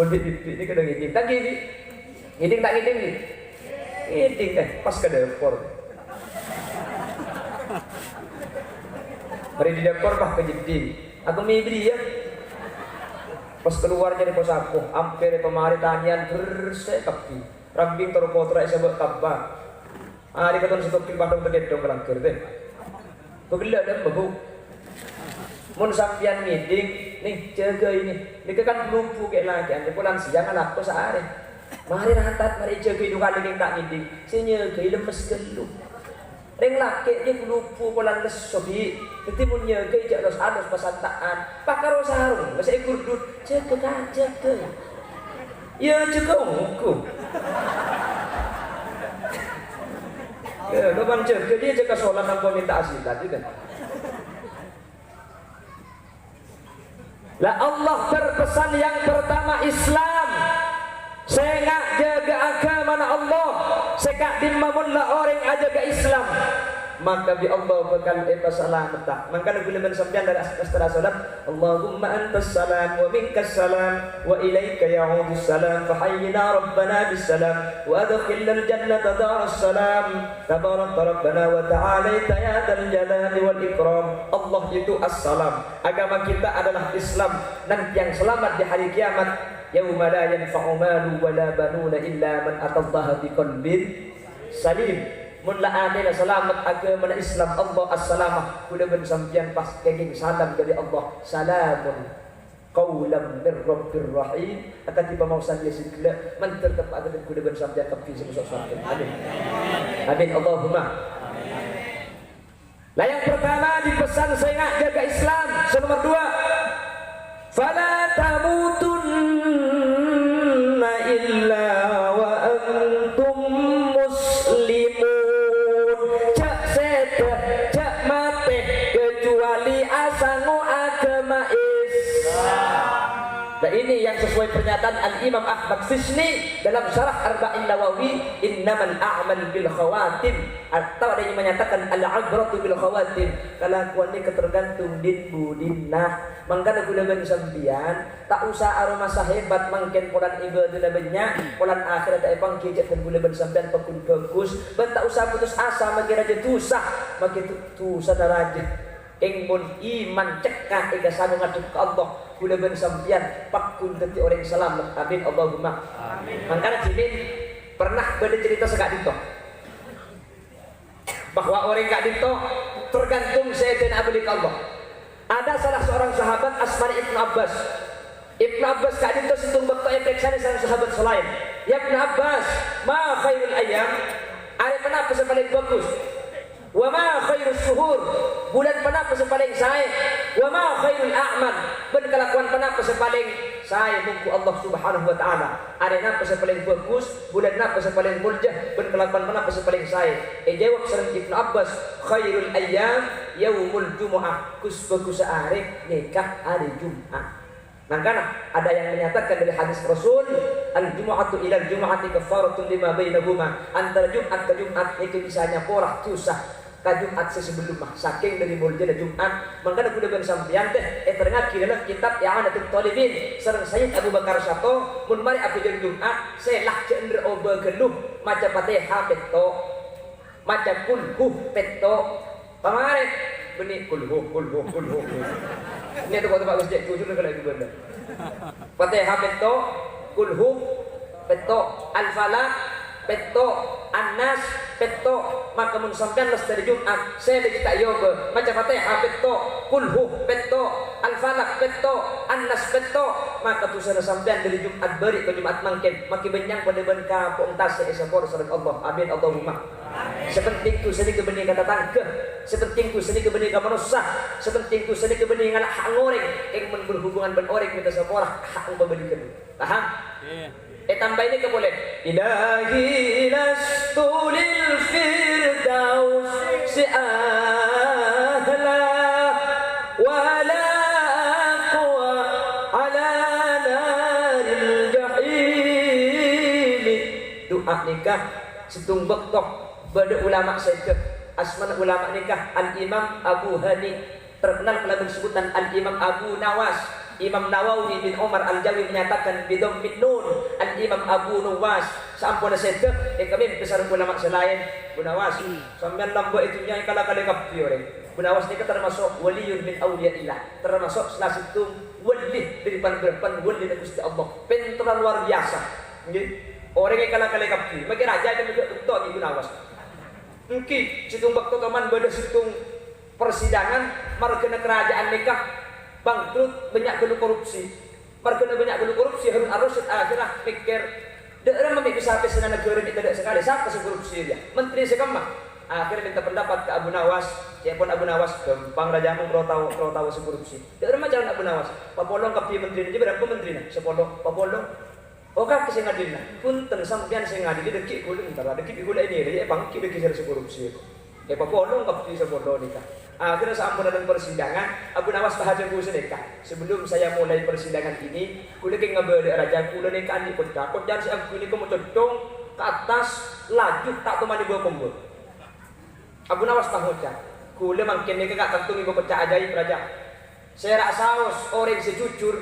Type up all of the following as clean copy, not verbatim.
Mun pipi ini kada ngiding. Tak gini. Ngiding tak ngiding ni. Ngiding pas ke dapur. Mari di dapur bah ke jeding. Aku mibri ya. Pas keluar dari pos aku, hampir pemari tanyan bersekapi. Rambing taruh kotra sebab kabah. Hari ketemu setokin padang tergedong kelangkir deh. Begila dan bebu. Mun sampian ngiding, nih jaga ini. Ini kan lumpuh kayak lagi. Anda pulang siang anak aku sehari. Mari ratat, mari jaga itu kali yang tak ngiding. Sini jaga lemes geluh. Ring laki dia lumpuh pulang lesobi. Jadi mun jaga ijak dos pasantaan. Pakar sarung, masa ikut dud. Jaga. Ya jaga umku. Ya, kapan jaga dia jaga sholat tanpa minta asilat juga. Lah Allah berpesan yang pertama Islam. Saya nak jaga agama Allah. Saya nak dimamunlah orang aja ke Islam. Maka bi Allah bakal selamat. Maka Nabi Muhammad sampean dari setelah salat, Allahumma antas salam wa minkas salam wa ilaika ya'udus salam fa hayyina rabbana bis salam wa adkhilna al jannata daras salam tabarak rabbana wa ta'alaita ya dzal jalali wal ikram. Allah itu as-salam. Agama kita adalah Islam dan yang selamat di hari kiamat. Yauma la yanfa'u malu wa la banuna illa man atallaha biqalbin salim. Mun la adil selamat agama Islam Allah as-salamah. Kuda ben sampeyan pas kenging salam dari Allah. Salamun qaulam mir rabbir rahim. Akan tiba mau saja sikla man tertepat dengan kuda ben sampeyan tepi sebesar sampeyan. Amin. Amin Allahumma. Lah yang pertama dipesan saya nak jaga Islam. Nomor 2. Fala tamutunna illa wa antum muslimun. Jak mati kecuali asangu agama Islam. Nah ini yang sesuai pernyataan Al-Imam Ahmad Fisni dalam syarah Arba'in Nawawi, innamal a'mal bil khawatim. Atau ada yang menyatakan al-abratu bil khawatim. Kelakuan ini ketergantung din budinah. Mangkana gunakan sambian tak usah aroma sahebat mangken polan ibadah banyak polan akhirat ay pangkijat dan gunakan sambian pakun bagus ban tak usah putus asa magi raja tusah magi tusah darajat engmun iman cekah ega sanu ngadep ke Allah gunakan sambian pakun dadi orang selamat. Amin Allahumma amin. Mangkana jimin pernah bercerita sekak dito bahwa orang kak dito tergantung Sayyidina Abu Allah. Ada salah seorang sahabat Asma Ibn Abbas. Ibn Abbas kadang itu sentuh bakto efek sana sahabat selain. Ya Ibn Abbas, ma khairul ayam? Hari penapa paling bagus? Wa ma khairus suhur? Bulan penapa paling sae? Wa ma khairul a'mal? Ben kelakuan penapa paling sae mungku Allah Subhanahu wa taala. Hari napa paling bagus? Bulan napa paling muljah? Ben kelakuan penapa paling sae? Jawab sareng Ibn Abbas, khairul ayyam yaumul jumu'ah. Kus bagus hari nikah hari Jumat. Makanya ada yang menyatakan dari hadis Rasul, al-jumu'atu ila al-jumu'ati kafaratun lima bainahuma. Antara Jumat ke Jumat itu bisanya porah tusah ka Jumat sebelum mah saking dari muljana Jumat. Makanya kudu ben sampeyan teh terngaki dalam kitab I'anatul Talibin sareng Sayyid Abu Bakar Sato mun mari aku jeung Jumat selah cender oba geluh maca Fatihah petto maca kulhu petto pamare benih kulhu. Ini ada kata bagus cek tujuh negara itu benar. Fatihah petto kulhu petto al-falaq petto An-Nas petto maka mun sampean dari Jumat saya kita yoga maca Fatihah petto kulhu petto al-falaq petto An-Nas petto maka tu sana sampean dari Jumat bari ke Jumat mangken maki benyang pada ben kapung tas esapor sareng Allah. Amin Allahumma. Sepenting tu seni kebening kata tangke, sepenting tu seni kebening ka manusia, sepenting tu seni kebening anak hak ngoreng yang berhubungan ben orang kita seporah hak pemberikan. Paham? Tambah ini ke boleh. Ilahi lastu lil firdaus si ahla wala aqwa ala naril jahim. Doa nikah setung bektok pada ulama saya asman ulama nikah Al-Imam Abu Hani terkenal melalui sebutan Al-Imam Abu Nawas Imam Nawawi bin Umar Al-Jawi menyatakan bidhammin nun, Al-Imam Abu Nuwas sampun sedek kami besar ulama selain Bu Nawas sampean lamba itu nya kala-kala kapi orang Bu Nawas ni termasuk waliyun min auliyaillah, termasuk salah satu wali dari pan wali dari Gusti Allah, pintar luar biasa nggih. Orang yang kala-kala kapi bagi raja yang betul di Bu Nawas mungkin situng bakto teman pada situng persidangan margana kerajaan nikah bangkrut, banyak gelu korupsi. Margana banyak gelu korupsi, Harun Ar-Rasyid akhirnya mikir, daerah mami bisa habis dengan negara ini tidak sekali, siapa sih korupsi dia? Menteri sekemah. Akhirnya minta pendapat ke Abu Nawas, siapun Abu Nawas, gampang raja mau kalau tahu si korupsi. Daerah macam Abu Nawas, papolong kapi menteri ini berapa menteri? Sepolong, papolong. Oh kaki saya ngadil lah, punten sampean saya ngadil dekik gula, entar dekik gula ini, dia bangkit dekik saya korupsi. Papolong kapi sepolong nikah. Akhirnya sampun dalam persidangan Abu Nawas bahagia kusa nikah. Sebelum saya mulai persidangan ini, kuda ke ngabel raja kuda nikah di kota. Kota saya aku ini kamu cocong ke atas laju tak temani bawa kumpul. Abu Nawas bahagia. Kuda makin nikah kat tentu ibu kota ajaib raja. Saya rasa orang sejujur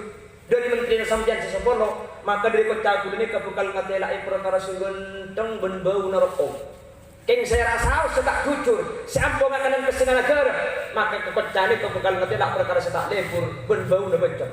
dari menteri sampean sesepolo, maka dari kota kuda nikah bekal ngatela perkara sungguh ben bau naroko. Keng saya rasa setak jujur, siapa makanan kesana negara, maka kekocani kau bekal ngerti tak perkara setak lebur, berbau dan becok.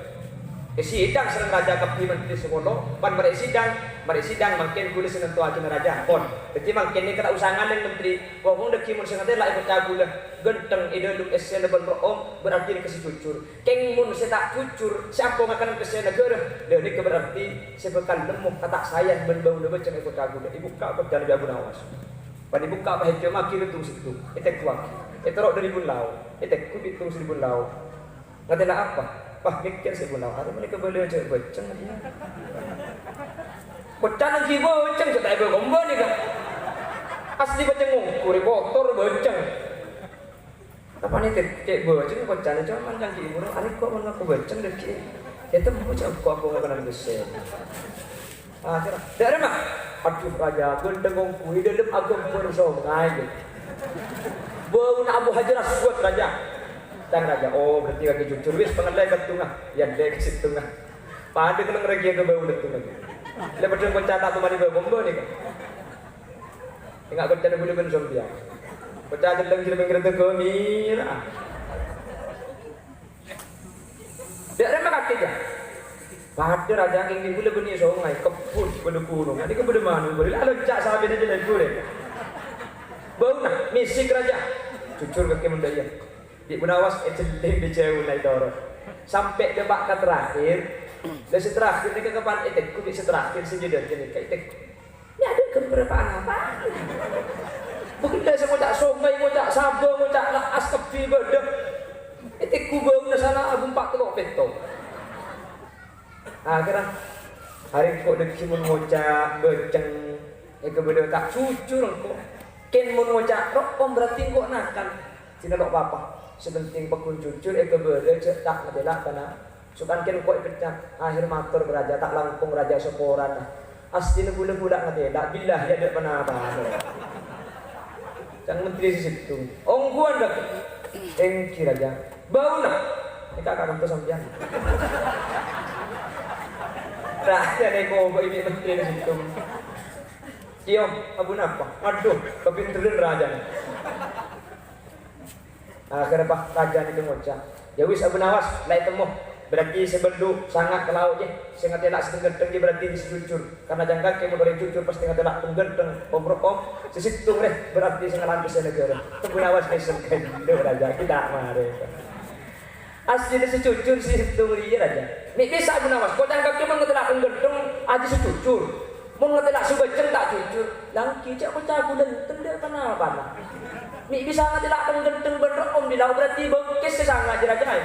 Sidang serang raja kapi menteri sekolah, pan mari sidang makin kulis senang tua kena raja pon. Jadi makin ni kena usangan yang menteri, wong deki mun senang lah ikut cagu lah, genteng ide luk esen leban berom berarti kasih jujur. Keng mun setak jujur, siapa makanan kesana negara, dia ni berarti sebekal lemuk kata saya berbau dan becok ikut cagu lah. Ibu kau kerja di Abu Nawas. Pada buka apa hijau maki itu situ, etek kuak, eterok dari bulau, etek kubit tu dari bulau. Ngatela apa? Wah mikir si bulau, ada mereka boleh cek beceng lagi. Beceng lagi beceng, sudah ibu gombo ni kan? Asli beceng ngungkur, kotor beceng. Apa ni cek beceng, beceng cuma macam ibu, ani kok mengaku beceng deki. Itu mau cek aku nggak pernah besar. Akhirnya, dari mana? Aduh raja, gendeng kui dalam agam bersongai. Bau nak Abu Hajar kuat raja. Dan raja, oh berarti lagi jujur wis pengelai ke tengah, yang dia ke situ tengah. Pada kena ngeragi ke bau itu lagi. Lepas tu pencana tu mari bau bombo ni kan. Ingat pencana boleh bensong dia. Pencana dalam kita mengira tu kami. Dari mana kaki pada raja yang boleh beni songai kepun pada gunung. Adik kepada mana boleh lalu cak sahabat dia jadi boleh. Bau nak misi raja. Jujur ke kemendaya. Di Bu Nawas eceleng di jauh naik dorong. Sampai debat ke terakhir. Dan terakhir ni kepan etek ku bisa terakhir sejeda jadi etek. Ni ada keberapaan apa? Bukan dah semua tak songai, mau tak sabar, mau tak las kepi bedah. Etek ku bau na sana abu 40 peto. Akhirnya hari kok deki mun ngocak beceng kemudian tak jujur kok ken mun ngocak rok berarti kok nakal tidak kok apa sebenting pekun jujur kemudian cek tak ngedelak kana sukan ken kok pecah akhir matur beraja tak langkung raja seporan asli budak ngedelak billah ya dak pernah apa jangan menteri situ ongguan dak engki raja bau nak kita akan tentu sampean. Raja neko ini menteri di situ. Diom, abu napa? Aduh, kepinteran raja. Akhirnya pak raja itu ngocak. Ya wis Abu Nawas, lai temu. Berarti sebelum sangat kelau je. Sangat telak setengah berarti disujur. Karena jangka kamu dari jujur pasti nggak telak tenggenteng. Om sesitung deh berarti sangat lantas negara. Abu Nawas nesengkan dia raja kita mari. Asli dia sejujur sih itu dia raja. Nih bisa Abu Nawas, kau jangan cuma ngetelak gendong aja sejujur. Mau ngetelak subeceng tak jujur. Langki cak pecah bulan tenda kenapa? Nih bisa ngetelak gendong berom di laut berarti bengkes sesanga aja raja.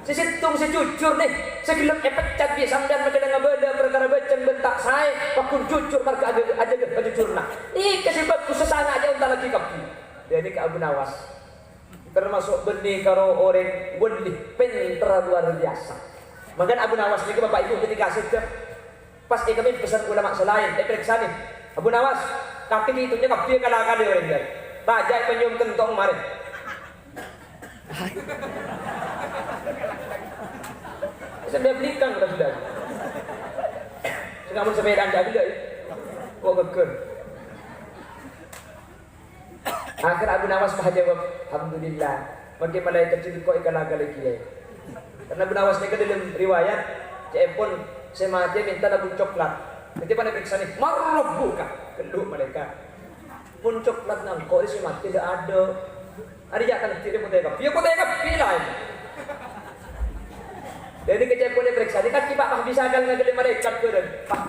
Sesitung sejujur nih, segelap pecat biasa dan mereka ngabada perkara beceng bentak saya, pakun jujur mereka aja jujur nah. Nih kesibatu sesanga aja untuk lagi kapi. Dia ini ke Abu Nawas. Termasuk benih karo orang benih pintar luar biasa. Maka Abu Nawas ni bapak ibu ketika sejak pas kami pesan ulama selain periksa nih Abu Nawas kaki itunya kaki kalahkan dia orang dia. Raja penyum kentong mari. Saya belikan sudah. Namun sepeda anda juga ya. Kok geger. Akhir Abu Nawas jawab, alhamdulillah. Bagi malaikat itu kok ikan agak lagi ya. Karena Abu Nawas ini dalam riwayat, cepon saya mati minta nabung coklat. Nanti pada periksa nih, marah buka. Kedua mereka. Pun coklat nang kok si mati tidak ada. Ada jatah tidak mau tengok. Dia mau tengok pilih. Jadi kecepon dia periksa. Dia kan kita bisa akan ngageli malaikat keren. Pak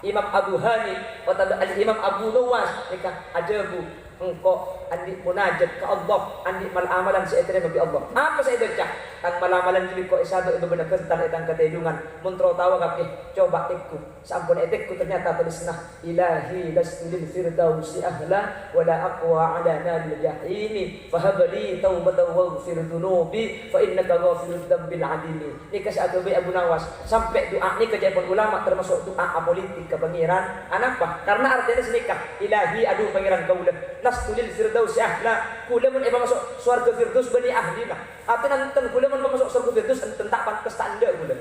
Imam Abu Hani atau Imam Abu Nuwas nikah ajabu engkau andi munajat ke Allah andi mal amalan seetre bagi Allah. Apa saya baca? Tang malamalan jadi kok isabe bebenak kental etang katedungan muntro tawa kabeh coba tekku sampun etekku ternyata tulisna ilahi lastu lil firdausi ahla wala aqwa ala nabil jahimi fahabli taubatan waghfir dunubi fa innaka ghafirud dzambil adimi. Nikah satu Abu Nawas sampai doa ni kejadian ulama termasuk doa apolitik ke pangeran. Kenapa? Karena artinya senikah ilahi aduh pangeran kaula lastu lil firdausi ahla kula mun masuk surga firdaus bani ahli lah. Artinya nonton kula mun masuk surga firdaus tentak pantes tanda kula.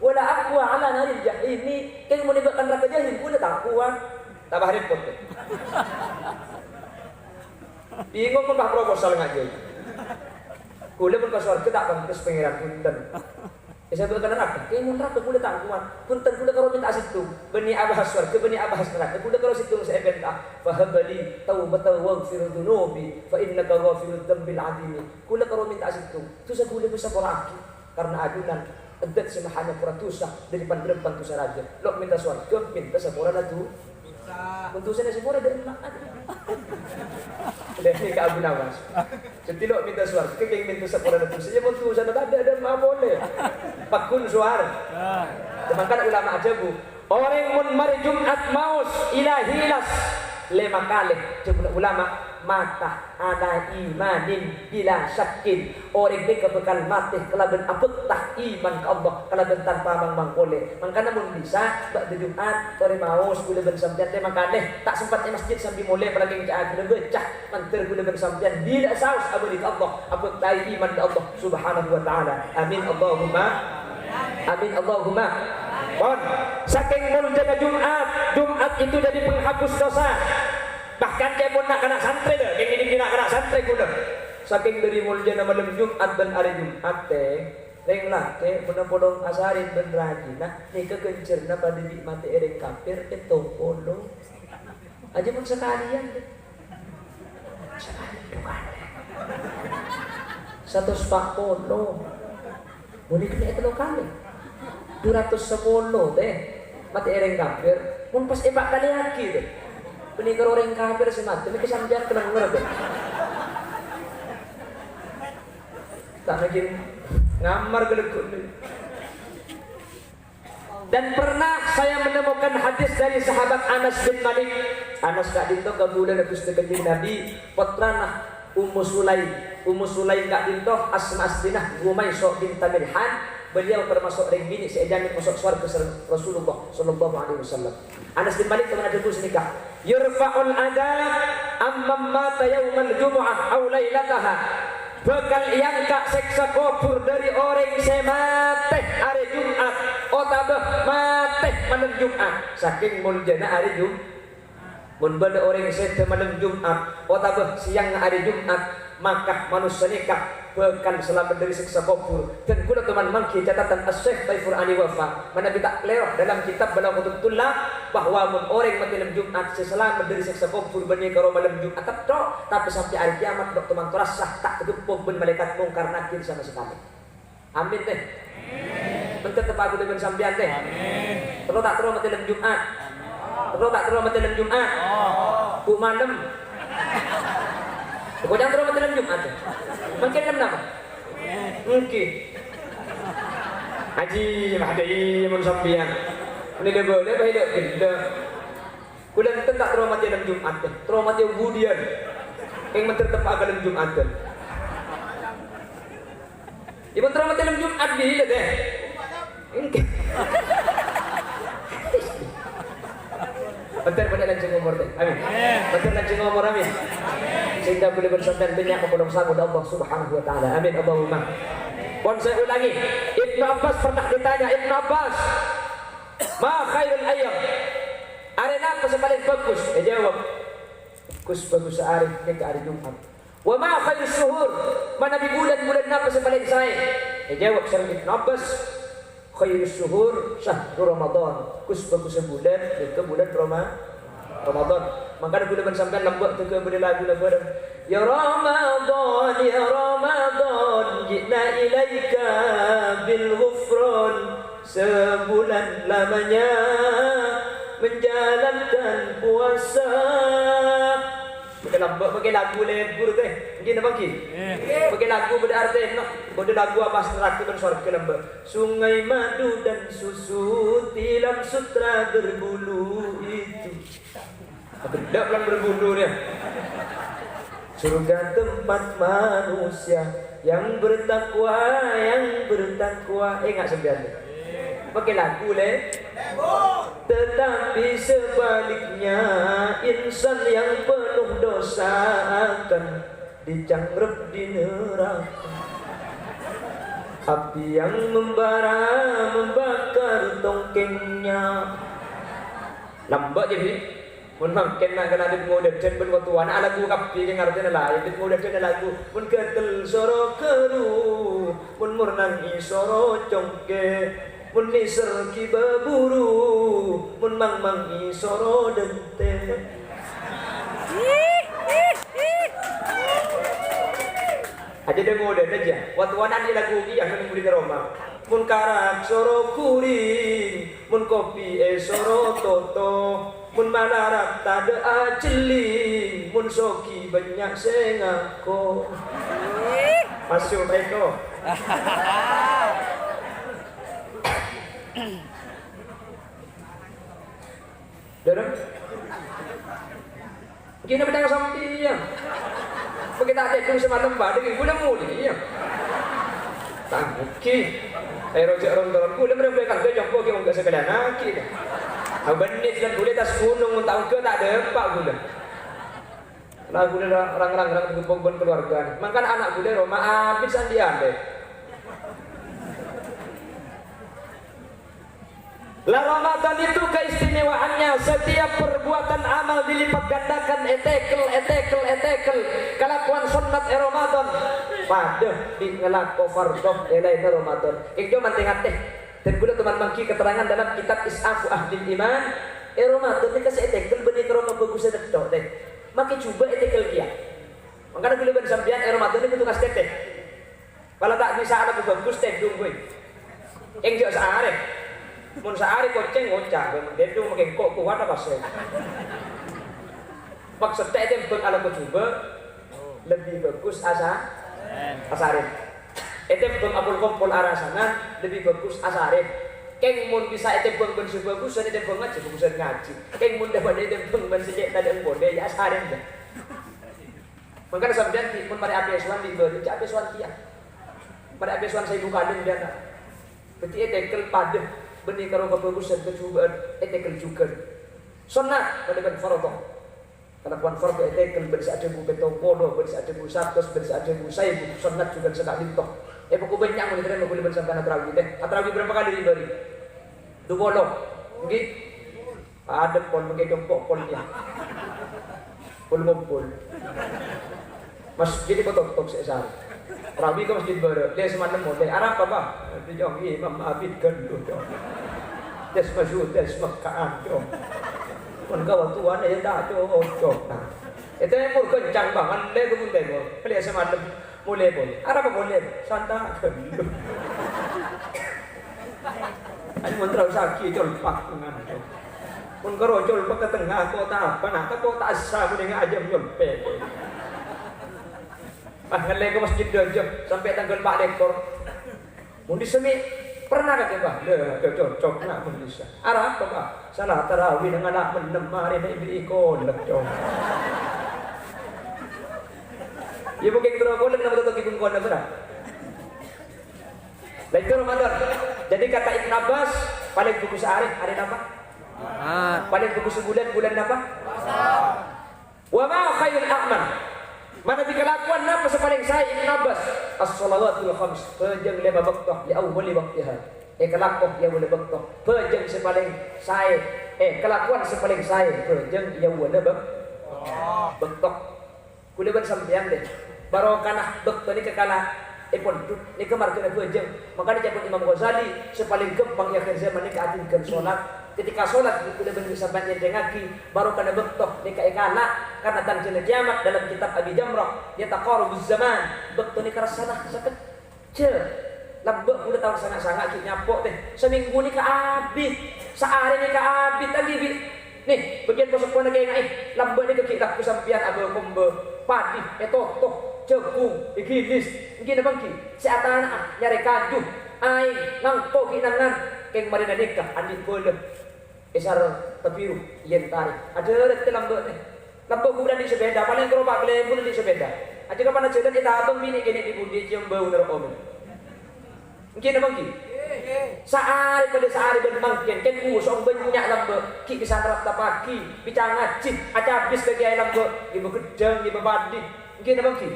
Wala aqwa ala naril jahimi kayak mun ibakan neraka jahim kula tak kuat. Tambah repot. Bingung pun bah proposal ngaji. Kula mun ke surga tak pantes pangeran punten. Saya berkata neraka, kayak mun neraka kula tak kuat. Punten kula karo minta situ. Bani abahas surga, bani abahas neraka. Kula karo situ saya benta. Fahabli taubatan waghfir dunubi fa innaka ghafirud dzambil adimi. Kula karo minta situ. Tu sa kula bisa koraki karena adunan edet semahanya pura tusa dari pandrepan tusa raja. Lok minta surga, minta sapura na tu. Untuk saya sapura dari mak. Ini ke Abu Nawas. Setilok minta suara, kekeng minta sapura na tu. Saya pun tu sana ada dan ma boleh. Pakun suara. Teman ulama aja bu. Orang mun mari Jumat maus ilahilas lima kali. Coba ulama mata ada imanin bila syakin orang mereka bekal mati kelaban apetah iman ke Allah kelaban tanpa mang boleh makanya mun bisa bak di Jumat sore maus gula ben sampean teh makane tak sempat di masjid sambil mulai apalagi ke akhir becah mantir gula ben sampean bila saus abadi ke Allah apetah iman ke Allah subhanahu wa taala amin Allahumma amin Allahumma. Bon saking muljanya Jumat itu jadi penghapus dosa. Bahkan dia pun nak kena santri dah. Yang ini nak kena santri pun dah. Saking dari mulia malam Jumat dan hari Jumat teh, reng lah teh pun asarin dan rajina. Ni kekencerna pada mati ereng kafir ketong polo. Aja pun sekalian deh. Sekalian bukan. 140 polo. Muni kena itu kali. 210 deh. Mati ereng kafir. Pun pas ebak kali lagi deh. Penikar orang kafir semat, demi kesampian kena ngerti. Tak makin ngamar gelekut. Dan pernah saya menemukan hadis dari sahabat Anas bin Malik. Anas gak dinto kebulan Agus Kanjeng Nabi, putrana Ummu Sulaim gak dinto Asma Asdinah Gumaisah bin Milhan. Beliau termasuk orang bini seedan masuk surga Rasulullah sallallahu alaihi wasallam. Anas bin Malik teman ada nikah. Yurfa'ul adab amman mata yaumal jumu'ah aw lailataha. Bakal yang kak seksa kubur dari orang semate hari Jumat otabah mate malam Jumat saking muljana hari Jumat. Mun bade orang sete malam Jumat otabah siang hari Jumat maka manusia nikah bahkan selamat dari siksa kubur. Dan kula teman mangki catatan Asy-Syaikh Taifur Ali Wafa mana kita klerok dalam kitab Balaghutut Tullab bahwa mun orang mati malam Jumat selamat dari siksa kubur benih karo malam Jumat tapi sampai hari kiamat dok teman terasa tak tegepuk ben malaikat mungkar nakir sama sekali. Amin teh. Bentar tepat aku dengan sampean teh. Amin. Terus tak terus mati malam Jumat. Terus tak terus mati malam Jumat. Bu malam. Kau jangan terus mati malam Jumat. Mungkin nama? Mungkin. Haji, mahdi, mensambian. Ini dia boleh, baik tidak. Kuda tak trauma dalam Jumat, trauma dia budian. Yang mentertepak dalam Jumat. Ibu trauma dalam Jumat bila deh. Mungkin. Bentar pada lancung umur deh. Amin. Bentar lancung umur amin. Sehingga boleh bersandar banyak kepada Allah Subhanahu wa taala. Amin Allahumma. Pon saya ulangi, Ibnu Abbas pernah ditanya, Ibnu Abbas, ma khairul ayyam? Arena apa yang paling bagus? Dia jawab, bagus sehari ke hari Jumat. Wa ma khairus syuhur? Mana di bulan-bulan apa yang paling saya? Dia jawab sama Ibnu Abbas, khairus syuhur syahrul Ramadan. Bagus sebulan ke bulan Ramadan. Maka bulan sampai lembut ke bulan lagu Ya Ramadan, ya Ramadan, jina ilaika bil ghufran. Sebulan lamanya menjalankan puasa. Pakai lagu lebur teh. Mungkin apa lagi? Pakai lagu berarti no. Bode lagu apa neraka dan surga lembur. Sungai madu dan susu tilam sutra berbulu itu. Beda pelan berbulu dia. Surga tempat manusia yang bertakwa, ingat sebenarnya. Pakai lagu le. Tetapi sebaliknya insan yang penuh dosa akan dicangkrep di neraka. Api yang membara membakar tongkengnya. Lambat jadi. Mun mangken nak kena dit ngode den ben watuan lagu kapi ke ngartene lain dit ngode den lagu mun ketel soro keru mun murnang isoro congke mun niser ki baburu mun mang isoro dente. Aja den ngode aja watuanan di lagu ki yang mudi Roma mun karak soro kuring mun kopi soro toto mun manarak tada ajeling mun soki banyak sengako masuk Eko. Dorong gini pedang sampai ya begitu ada itu semalam badai gula muli ya tangki rojak rondoran gula mereka kan jompo ke enggak sekalian aki benih dan gula tas gunung tahun ke tak ada pak gula lah gula orang-orang di keluarga makan anak gula Roma habis andian deh. Lah Ramadan itu keistimewaannya setiap perbuatan amal dilipat gandakan etekel kelakuan sunnat Ramadan pada di ngelak fardhu elai Ramadan ikjo mantingat teh dan gula teman mangki keterangan dalam kitab Is'afu Ahlil Iman Ramadan ini kasih etekel benih kerana bagus sedekah teh maki coba etekel dia makanya gula ben sampean Ramadan ini tugas teh kalau tak bisa ada bagus teh dung gue engjo saare mun sehari koceng ngocak, dia tu makin kok kuat apa sih? Maksudnya itu ala coba lebih bagus asarin. Itu apul kompol arah sana lebih bagus asarin. Keng mun bisa itu ben bagus, itu ngaji bagusan ngaji. Keng mun dapat itu ben sejak tadi boleh ya asarin dah. Makanya sampean mun mari abesuan di beureun cak abesuan kia. Mari abesuan saya buka den dia. Berarti itu pada benih karo kebagusan kecubaan etekel juga sunnah pada kan fardhu karena kan fardhu etekel bersada bu betong podo bersada bu satus bersada bu saybu sunnah juga sedang dintok pokok banyak mun diterima boleh bersama tarawih teh tarawih berapa kali diberi 2 bolong nggih ada pon mengke jongkok polnya pol ngumpul mas jadi foto sesar Rabi ke masjid baru, dia semalam model Arab apa? Dia jom Imam Abid gendut jom. Dia semaju, dia semakaan jom. Pun kau tuan dia dah jom. Nah, itu yang pun kencang banget. Dia pun demo. Dia semalam mulai pun. Arab apa boleh? Santa gendut. Ini pun terus sakit jolpak dengan jom. Pun kau jolpak ke tengah kota apa? Nah, kota asal pun dengan aja jolpek. Ngelai ke masjid dajah sampai tanggal 4 dekor. Mun disemi pernah kata Pak? Cocok nak mun bisa. Arah apa Pak? Salah tarawih dengan anak menem mari nek ikon lecok. Ya mungkin terus boleh nama tutup ikun kon berat. Lain itu Ramadan. Jadi kata Ibn Abbas paling bagus hari apa? Paling bagus bulan apa? Wa ma khairul a'mal. Mana di kelakuan apa sepaling saya Ibn Abbas as-shalawatul khams pejeng 5 waktu li awwali waktiha kelakuan yang boleh bektok pejeng sepaling saya kelakuan sepaling saya pejeng yang boleh bektok kuliah sampean deh baru kana bektok ni kekala pun ni kemar kena pejeng makanya jabut Imam Ghazali sepaling gampang ya akhir zaman ni keatinkan sholat ketika sholat kuliah bisa sampean dengaki baru kana bektok ni kekala karena tanda kiamat dalam kitab Abi Jamrah dia taqarubuz zaman bektok ni karasana sakecil lambek udah tahun sangat-sangat kita nyapok teh seminggu ni ke abis sehari ni ke abis lagi nih bagian posok kayak ngai lambek ni ke kita kusampian abel kombe padi toh jagung ikilis mungkin abang ki si atana nyari kaju ai ngangko kinangan keng marina nikah andi boleh esar tepiru yen tarik ada teh lambek teh lambek bulan di sepeda paling gerobak bulan di sepeda aja kapan aja kita abang mini kene di budi cium bau nerok mungkin abang ki sehari pada sehari bermangkin kan usong banyak lambe ki bisa terap pagi bicara ngaji aja habis lagi ayam lambe ibu gedang ibu badi mungkin abang ki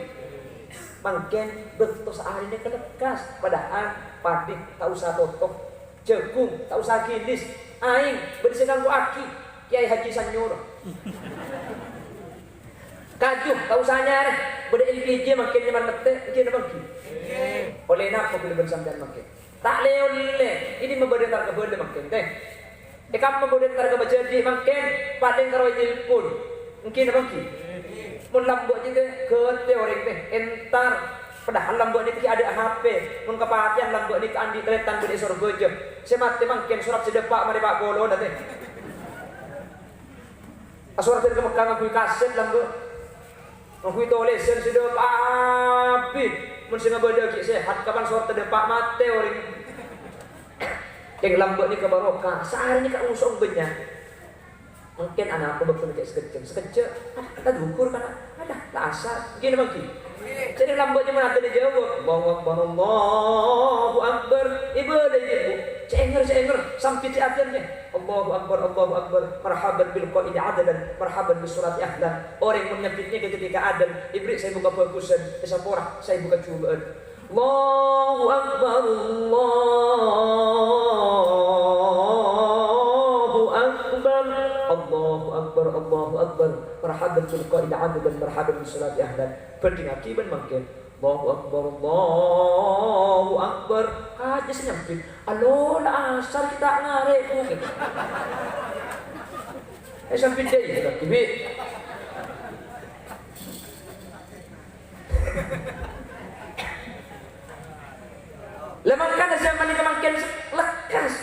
mangkin betul sehari ini kelekas padahal padi tak usah totok jagung tak usah kilis aing bersihkan ku aki Kiai Haji Sanyur kaju tak usah nyari beda LPG makin nyaman mete mungkin abang ki oleh napa boleh bersampean makin tak lele ini membedentar ke benda makin teh kamu membedentar ke baca di makin paling karo telepon mungkin abang ki mun lambok je ke teori teh entar padahal lambok ni ada HP mun kepatian lambok ni andi tretan bede sor bojo semat makin surat sedepak mari Pak Bolo teh asurat ke Mekah ngakui kaset lambok ngakui tolesan sedepak abis mun sing ngabada ki sehat kapan surat tedepak mate orang yang lambok ni ke barokah sehari ni kak usong banyak mungkin anak aku betul kayak sekejap tak diukur kan ada tak asal gini bang ki jadi lamboknya mana tadi jawab Allahu Akbar ibadah ibu cenger sampai di akhirnya Allahu Akbar marhaban bil qaidi adalan marhaban bis surati ahlan orang yang menyebutnya ketika adam ibrik saya buka bagusan kesapora saya buka cubaan Allahu Akbar Allahu Akbar marhaban bil qaidi adalan marhaban bis surati ahlan penting akiban makin Allahu Akbar aja senyapin alo lah asal kita ngarek mungkin sampai dia itu kibi lemangkan zaman ini makin lekas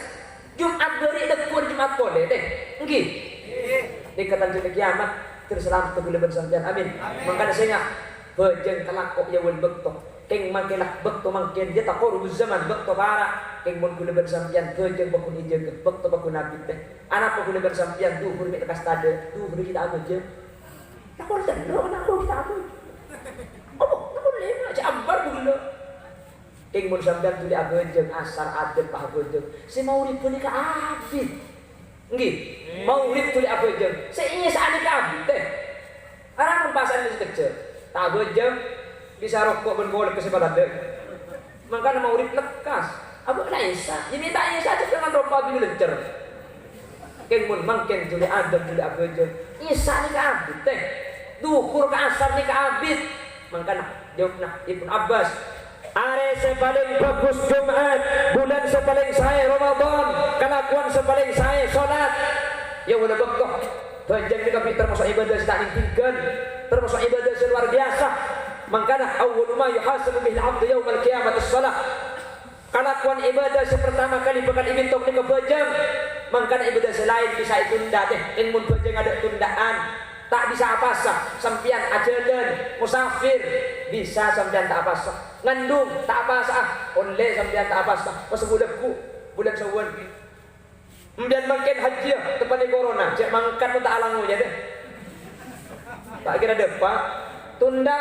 Jumat beri dekur Jumat boleh deh nggih dikatan jadi kiamat terselam boleh bersampean amin makanya saya bejeng kelakok ya wal bekto keng makilah bekto mangken dia taqoru zaman bekto bara keng mun kula bersampian bejeng bakun ijeng bekto bakun nabi teh anak kula bersampian duhur mi tekas tade duhur kita aja tak boleh tendo anak kita aja oh tak boleh aja ambar kula keng mun sampean tuli abejeng asar adet pah bejeng si maurid pun ka abid nggih maurid tuli abejeng seinya saat ka abid teh arang mun pasan kecil tak bejeng bisa rokok bergolek ke sebelah dek makanya mau urip lekas abu laisa ini tak isa aja dengan rokok bilu lencer keng mun mangken juli adem juli abejeng isa ni ka abid teh dukur ka asar ni ka abid makanya jawabna Ibnu Abbas are sepaling bagus Jumat bulan sepaling saya Ramadan kelakuan sepaling saya salat ya udah bekok bejeng juga termasuk ibadah tak tinggal termasuk ibadah luar biasa makanya awwal ma yuhasabu bihi al-'abdu yaum al-qiyamah as-shalah kelakuan ibadah pertama kali bakal ibintok ni kebejeng makanya ibadah selain bisa ditunda teh mun bejeng ada tundaan tak bisa apa sah sampian ajalan musafir bisa sampian tak apa sah ngandung tak apa sah oleh sampian tak apa sah pas bulan Syawal kemudian makin haji tepat di corona cek mangkat pun tak alangunya deh tak kira depan tunda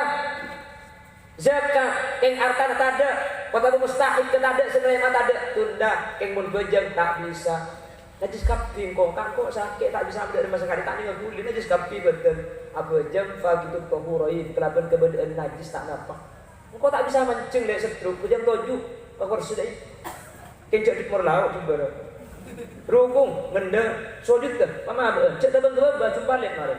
zakat yang artan tak ada kata mustahil tak ada sebenarnya tak ada tunda yang mun bejeng tak bisa najis kapi kok sakit tak bisa ambil masa kali tak tinggal kulin najis kapi betul apa jam fa gitu tahurain kelaban keberadaan najis tak nampak Engkau tak bisa mancing dari setruk, bujang toju, kau sudah kencok di perlau juga. Rukung, ngenda, sujud dah, mama apa? Cek tabang kebab, jumpa lihat mari.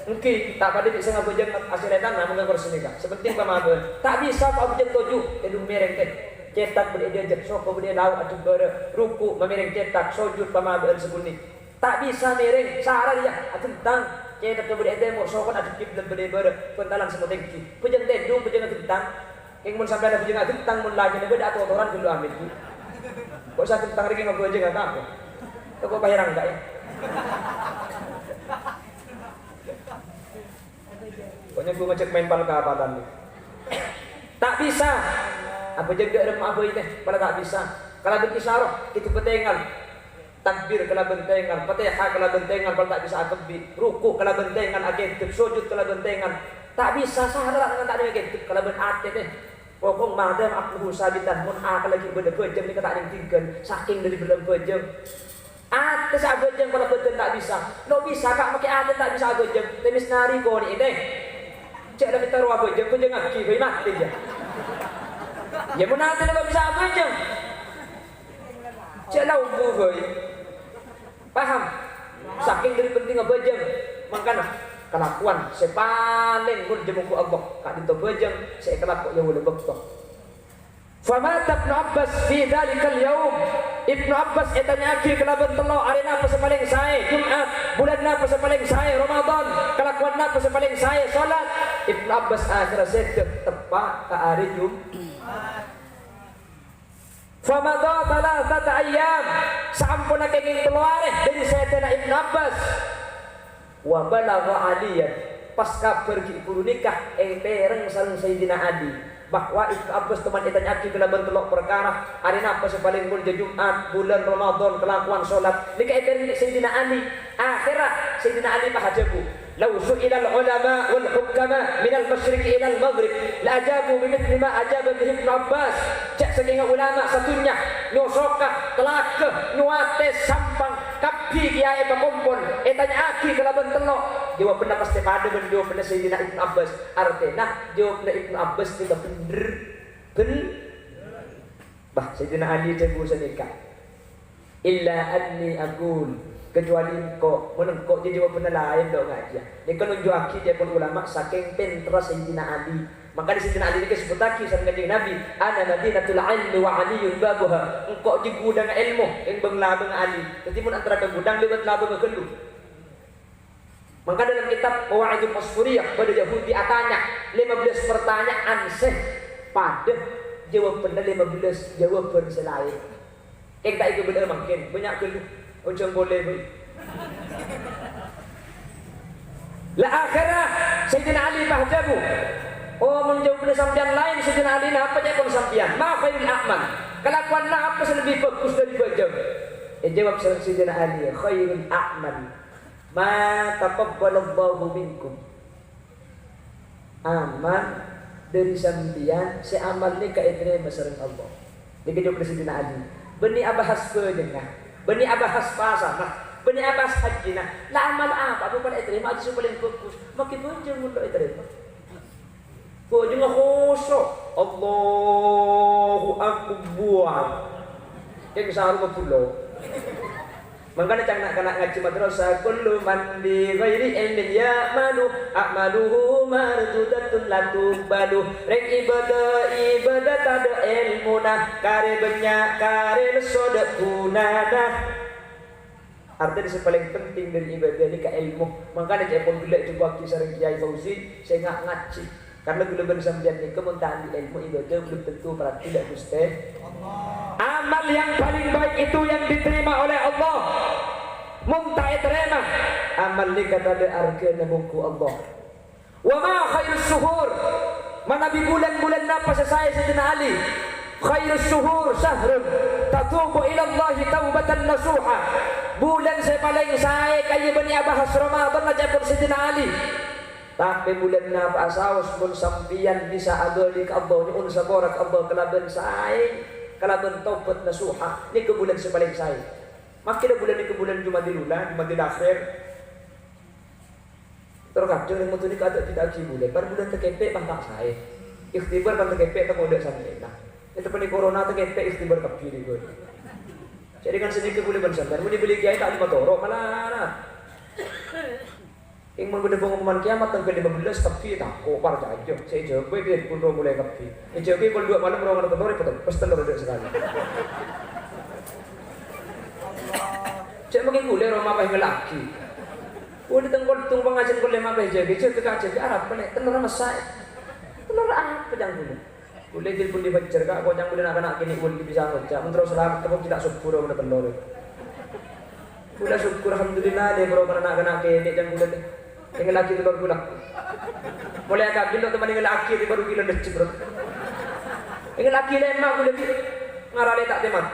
Mungkin tak pada bisa ngabujang asiletan, namun kau nikah. Sepenting mama apa? Tak bisa kau bujang toju, edung mereng teh. Cetak boleh dia jek, sok boleh lau atu ber ruku, memereng cetak, sujud mama apa sebuni. Tak bisa mereng, sahara dia, tentang. Cetak boleh dia mau sokon atu kiblat boleh ber pentalan semua tengki. Bujang tendung, bujang tentang. Yang mun sampai ada bujang tentang mun lagi beda atau orang dulu ambil. Kok saya tentang lagi ngaku aja nggak tahu. Kok bayar enggak ya? Pokoknya gue ngecek main pal ke apa tadi. Tak bisa. Apa jaga remah apa ini? Pada tak bisa. Kalau berisyarah itu bentengan. Takbir kalau bentengan, Fatihah kalau bentengan, kalau tak bisa akbi. Ruku kalau bentengan, akib sujud kalau bentengan. Tak bisa syarat dengan tak ada akib kalau benate teh. Pokok madam aku sabitan mun akal lagi berdebejam ni kata yang tinggal saking dari berdebejam. Atas abejam kalau betul tak bisa. No bisa kak pakai atas tak bisa abejam. Temis nari kau ni deh. Cek dah kita ruah abejam, kau jangan kiri mati je. Ya mun atas tak bisa abejam. Cek lau buhoi. Paham? Saking dari penting abejam. Makanya kelakuan sepaling mun jemuku Allah kak dinto bejeng saya kelakuk ya boleh bekto. Famat Ibnu Abbas fi dzalikal yaum. Ibnu Abbas etanya aki kelaban telo arena apa sepaling sae Jumat, bulan apa sepaling sae Ramadan, kelakuan apa sepaling sae salat. Ibnu Abbas akhirnya sedek tepat ka hari Jumat. Famadha thalathata ayyam sampuna kenging telo are dari Sayyidina Ibnu Abbas. Wa balagha aliyan pasca pergi guru nikah pereng sareng Sayyidina Ali bahwa Ibnu Abbas teman itanya aki kelaban telok perkara hari napa sepaling mulja Jumat bulan Ramadan kelakuan salat nikah pereng Sayyidina Ali akhirah Sayyidina Ali pahajabu law su'ila al-ulama wal hukama min al-masyriq ila al-maghrib la ajabu bimithli ma ajaba bihi Ibnu Abbas. Cak saking ulama satunya nyosoka telaka nyuate sampang kapi kiai pakumpul etanya aki kelaban telok jawab benar pasti pada menjawab benar Sayyidina Ibnu Abbas artinya jawab Ibnu Abbas juga bener bah Sayyidina Ali jago senikah illa anni aqul kecuali kok menengkok dia jawab benar lain dong aja dia kan nunjuk aki dia pun ulama saking pentra Sayyidina Ali. Maka di Sayyidina Ali disebut lagi sama kanjeng Nabi ana madinatul ilmi wa aliyun babuha engkau di gudang ilmu yang benglabeng Ali jadi mun antara ke gudang lewat labeng ke kelu. Maka dalam kitab Qawaidul Masfuriyah pada Yahudi atanya 15 pertanyaan seh pada jawaban 15 jawaban selain tak itu benar makin banyak kelu ujung boleh boy. La akhirah Sayyidina Ali bahjabu oh menjawab pada sampian lain Sayyidina Ali apa je pun sampian ma khairul a'mal kelakuan apa lebih bagus dari bajam jawab Sayyidina Ali khairul a'mal ma taqabbalallahu minkum amal dari sampian si amal ni kaiterima sareng Allah dikejawab Sayyidina Ali beni abahas pedengah beni abahas pasana beni abahas hajjina la amal apa apa pada terima aja paling bagus makin banyak mun terima. Kau juga khusuk Allahu Akbar yang bisa harus pulau makanya jangan nak ngaji madrasah kullu man bi ghairi ilmin ya'malu a'maluhu mardudatun la tuqbalu rek ibadah tada ilmuna kare banyak kare sodek gunana. Artinya yang paling penting dari ibadah ini ke ilmu. Makanya saya pun bila coba kisah Kiai Fauzi saya nggak ngaji karena bila bersambian ni kemuntahan di ilmu ibadah belum tentu berarti tidak gusti. Amal yang paling baik itu yang diterima oleh Allah. Muntah terima. Amal ni kata ada arkan buku Allah. Wa ma khairus syuhur. Mana di bulan-bulan apa saya Sayyidina Ali. Khairus syuhur syahrun tatubu ila Allah taubatan nasuha. Bulan saya paling saya kaya bani abahas Ramadan aja pun Sayyidina Ali. Tapi bulan na asaus pun sampian bisa adoli ka Allah ni unsa borak Allah kalaban saya kalaban taubat nasuha ni ke bulan sepaling saya. Makin bulan ni ke bulan Jumadil Ula, Jumadil Akhir. Terkadang yang mutu ni kada tidak lagi bulan, bulan terkepek bangkak saya. Ikhtibar bang terkepek tak mudah sampai. Nah, itu pun corona terkepek ikhtibar kapi ni gue. Jadi kan sedikit boleh bersampai. Muni beli kiai tak lima torok malah. Yang menggunakan pengumuman kiamat tanggal 15 kapi tak kopar saja. Saya jawab dia pun mulai kapi. Yang jawab pun 2 malam orang tertori betul. Pasti telur ada sekali. Saya makin gule rumah apa yang laki. Udah tengkol tung pengajian gule apa yang jadi. Saya terkaji Arab balik telur masai. Telur apa yang gule? Gule jadi pun dibajar kak. Kau yang gule nak kini gule bisa ngocak. Menteri selamat tapi tidak syukur udah telur. Udah syukur alhamdulillah deh bro karena nak kini yang gule. Yang laki itu baru pulang. Mulai agak bilang teman yang laki itu baru bilang deci bro. Yang laki lemah gule ngarale tak temat.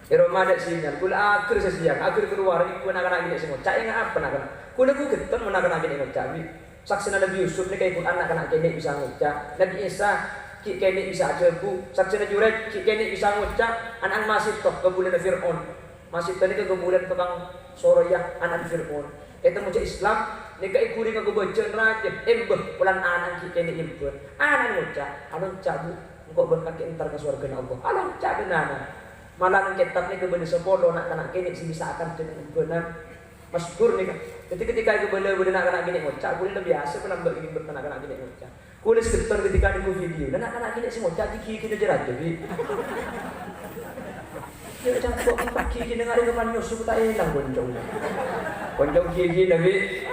Iroma ada sinyal, kula akhir sesiang, akhir keluar, iku anak-anak gini semua. Cak yang apa anak-anak? Kula ku geton anak-anak gini ngocak. Saksi Nabi Yusuf ni kayak anak-anak gini bisa ngocak. Nabi Isa ki gini bisa ajabu. Saksi Nabi Jurej ki gini bisa ngocak. Anak masih tok kebulan Fir'aun. Masih tadi ke kebulan tukang Soroyah anak Fir'aun. Itu muncul Islam. Ni kayak kuri ke kebacan raja. Embeh pulang anak ki gini imbun. Anak ngocak, anak cabu. Engkau berkaki entar ke surga Allah. Anak cak benana. Malah nang kitab ni kebenar sepuluh nak kini si bisa akan jadi benar masyhur ni kan. Jadi ketika itu benar nak kini ngocak, boleh lebih biasa penambah ini nak kini ngocak. Kulis keter ketika di video, dan nak kini si ngocak kita jerat jadi. Dia macam kok pakai kini dengar dengan Yusuf tak hilang koncong. Koncong gigi nabi,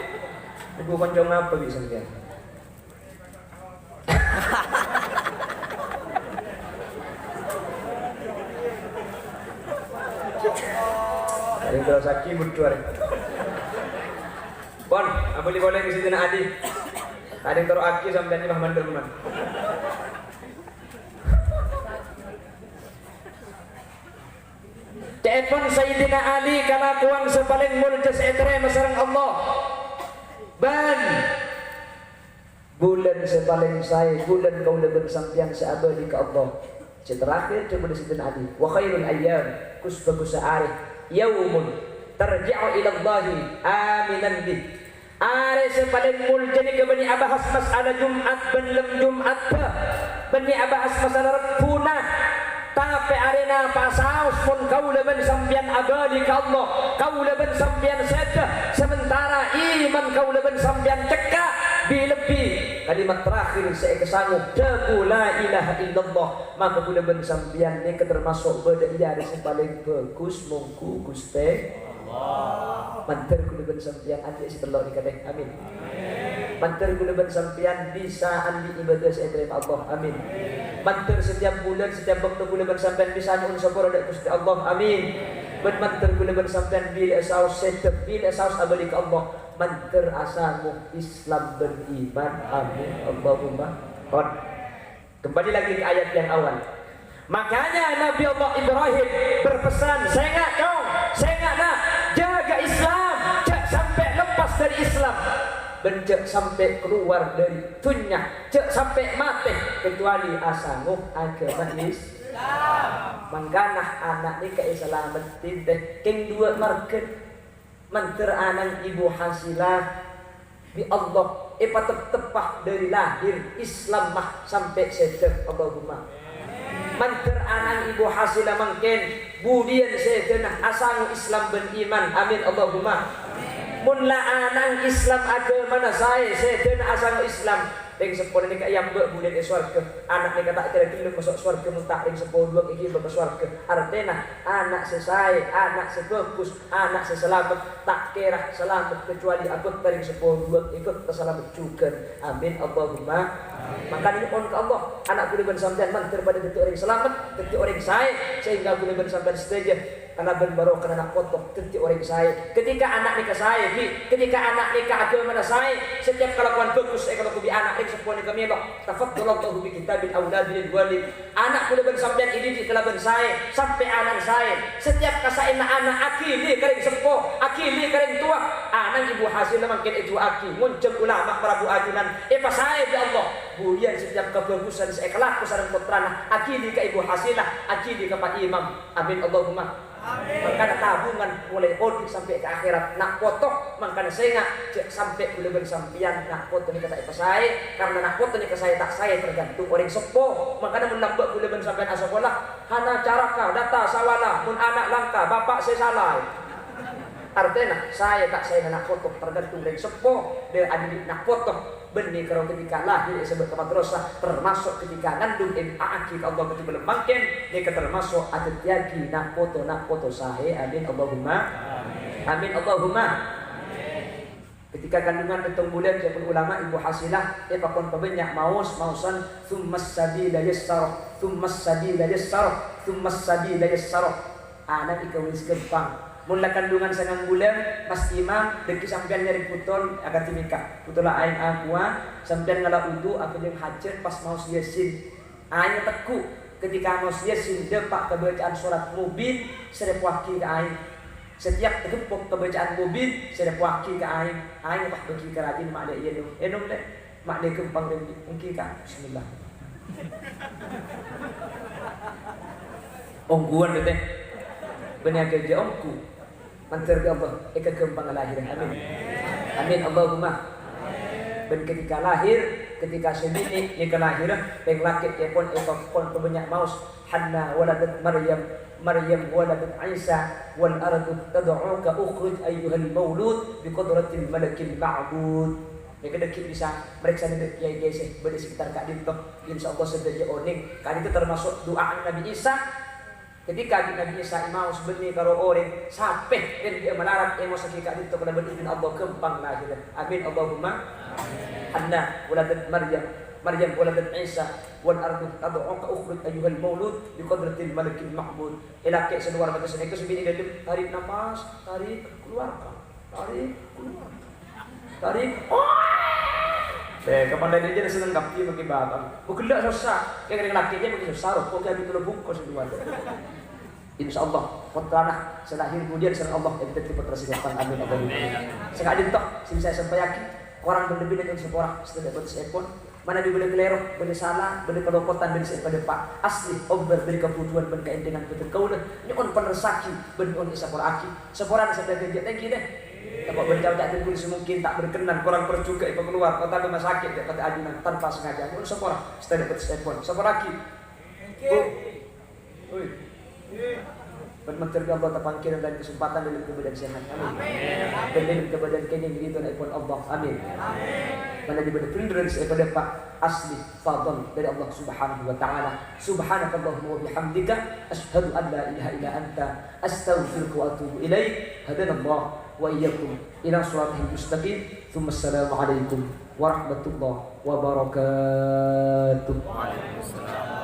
ibu koncong apa bisa dia? Yang terus aki butuh Bon, boleh ke situ nak adi. Ada yang terus aki sampai ni Muhammad Rahman. Telepon Sayyidina Ali kalakuan sepaling muljas etre masarang Allah. Ban bulan sepaling saya, bulan kau dah bersampian seabadi ke Allah. Terakhir coba di Sayyidina Ali. Wa khairul ayyam kusbagus sa'arih yaumun tarji'u ila Allahi aminan bih. Are sepaling muljani ke bani abahas masalah Jumat belum Jumat ba. Bani abahas masalah punah. Tapi arena pasaus pun kau leben sampian abadi ke Allah. Kau leben sampian sedah. Sementara iman kau leben sampian cekak. Lebih kalimat terakhir saya kesanggup debu la ilaha illallah. Maka boleh bersampian ni termasuk berdaya yang paling bagus mungku Gusti Allah. Mantar boleh bersampian adik setelah dikatakan amin. Mantar boleh bersampian bisa andi ibadah saya terima Allah amin. Mantar setiap bulan setiap waktu boleh bersampian bisa andi unsur ada Gusti Allah amin. Mantar boleh bersampian bila saus setep bila saus abadi ke Allah. Mantar asamu Islam beriman amin Allahumma qad. Kembali lagi ke ayat yang awal. Makanya Nabi Allah Ibrahim berpesan, saya ingat nak jaga Islam, jangan sampai lepas dari Islam, benjak sampai keluar dari dunia, jangan sampai mati kecuali asamu agama Islam. Mangkanah anak ni keislamatan teh king dua market. Manter anak ibu hasilah di Allah tepah dari lahir Islam mah sampai sedek Allahumma. Manter anak ibu hasilah mungkin budian sedenah asang Islam ben iman amin Allahumma. Munla anak Islam agama mana saya sedenah asang Islam. Ring sepuluh ni yang bulan di swarga. Anak ni kata kira-kira masuk swarga muntah ring 10 dua iki ke swarga. Artinya anak selesai, anak sebagus, anak seselamat tak kira selamat kecuali aku ring 10 dua ikut selamat juga. Amin Allahumma. Makanya mohon ke Allah, anak boleh bersampean mantir pada detik orang selamat, detik orang saya sehingga boleh bersampean setuju. Karena berbaru karena nak potong detik orang saya. Ketika anak nikah saya, ketika anak nikah agama saya, setiap kelakuan bagus saya kalau bi anak sepuluh kami elok tafaddalallahu bi kitabil auladil walid. Anak boleh bersampean ini di kelaban saya sampai anak saya. Setiap kasain anak akili kering sepuh, akili kering tua, anak ibu hasil makin itu aki muncul ulama Prabu ajunan. Pas saya di Allah, bulian setiap kebagusan saya kelak sareng putrana akili ke ibu hasilah, akili ke Pak Imam. Amin Allahumma. Makanya tabungan mulai audit sampai ke akhirat nak potong, makanya saya nggak sampai bulan sampian nak foto ni kata saya karena nak foto ni saya tak saya tergantung orang sepo. Makanya menambah bulan sampai asapola hana caraka data sawala mun anak langka bapak saya salah. Artinya saya tak saya nak foto tergantung dari sepo dia adik nak foto benih kalau ketika lahir sebut ke madrasah termasuk ketika ngandung aki Allah betul belum makin dia termasuk ada tiagi nak foto saya amin Allahumma amin Allahumma ketika kandungan betul bulan siapa ulama ibu hasilah dia pakon banyak mausan thummas sabila yassara anak ikawis gempang mula kandungan sangang bulan Mas Imam deki sampean nyari puton akan timika putola aing aqua sampean ngala udu aku jeung hajat pas mau yasin aing teku ketika mau yasin depak kebacaan surat mubin serep waki ke aing setiap tegepok kebacaan mubin serep waki ke aing pak bagi ke radin mak de enum le mak de kempang de engki ka bismillah ongguan teh benar kerja omku mantar ke Allah eka kembang lahir amin amin Allahumma dan ketika lahir ketika sebini ni kelahiran peng laki pun pon banyak maus Hanna waladat Maryam waladat Isa wal ardu tad'uka ukhruj ayyuhal maulud biqudratil malakil ma'bud mereka dekit bisa mereka ni kiai kiai berde sekitar kak dinto insyaallah sedaja oning kali itu termasuk doa Nabi Isa. Ketika Nabi Isa mau sebenarnya kalau orang sampai dan dia melarat emosi kita itu pada berizin Allah kembang lahir. Amin Allahumma. Hanna waladat Maryam waladat Isa wal ardu tad'uka ukhruj ayyuhal maulud biqudratil malakil ma'bud. Ila ke seluar mata sene ke sebini dalam tarik nafas, tarik keluarkan. Tarik. Kepada dia senang kapi bagi bapak. Bukan tak susah. Yang laki dia begitu saruh. Kau kami tu bungkus dua. Insya Allah, putrana selahir kemudian serta Allah yang kita tersiapkan amin Allahumma. Sengaja tok, saya sampai yakin orang berlebih dengan seorang setelah betul pun mana dibeli kelero, beli salah, beli kelopotan, beli pada pak asli, ober beli kebutuhan, beli keindahan betul kau dah. Ini on penersaki, beli on isapor aki, seorang sampai kerja lagi deh. Kalau berjauh tak timbul semungkin tak berkenan, kurang percuka ibu keluar, kota rumah sakit, kata adunan tanpa sengaja. Ini seorang setelah betul pun, seorang aki. Bermenterga Allah terpangkir dan kesempatan dari kemudian sehat. Amin. Dan kemudian kini begitu pun Allah. Amin. Mana diberi prinderance daripada Pak asli fadl dari Allah Subhanahu wa taala. Subhanakallahumma wa bihamdika asyhadu an la ilaha illa anta astaghfiruka wa atubu ilaik. Hadanallah wa iyyakum ila shiratal mustaqim. Tsumma assalamu alaikum warahmatullahi wabarakatuh. Waalaikumsalam.